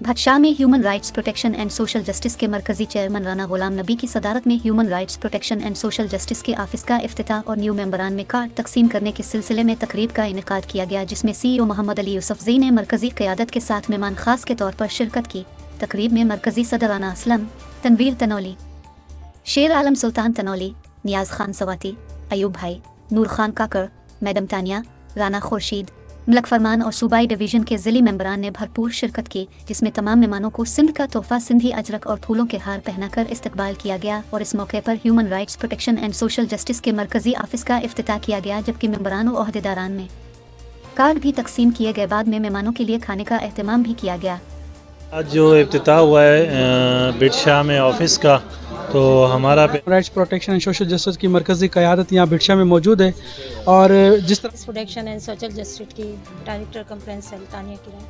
भदशाह में human rights protection and social justice के मरकजी चेयरमैन राना गुलाम नबी की सदारत में human rights protection and social justice के ऑफिस का इफ्तिताह और न्यू मेंबरान में कार्ड तकसीम करने के सिलसिले में तकरीब का इनेकाद किया गया, जिसमें CEO मोहम्मद अली यूसुफजई ने मरकजी क़यादत के साथ मेहमान खास के तौर पर शिरकत की। तकरीब में मरकजी सदर राना असलम, तनवीर तनौली, शेर आलम सुल्तान तनौली, नियाज खान सवाती, अयूब भाई, नूर खान काकर, मैडम तानिया, राना खुर्शीद, मलक फरमान और सूबाई डिवीज़न के ज़िली मेंबरान ने भरपूर शिरकत की, जिसमें तमाम मेहमानों को सिंध का तोहफा सिंधी अजरक और फूलों के हार पहनाकर इस्तकबाल किया गया और इस मौके पर human rights protection and social justice के मरकजी ऑफिस का इफ्तिताह किया गया, जबकि मेंबरान और अहदेदारान में कार्ड भी तकसीम किए गए। बाद में मेहमानों के लिए खाने का एहतमाम भी किया गया। आज जो इफ्तिताह हुआ है बिटशाह में ऑफिस का, तो हमारा rights protection and social justice की मरकज़ी क़यादत यहाँ बिटशा में मौजूद है और जिस तरह प्रोटेक्शन एंड सोशल जस्टिस की डायरेक्टर कंप्लेंट सेल तानिया किरण।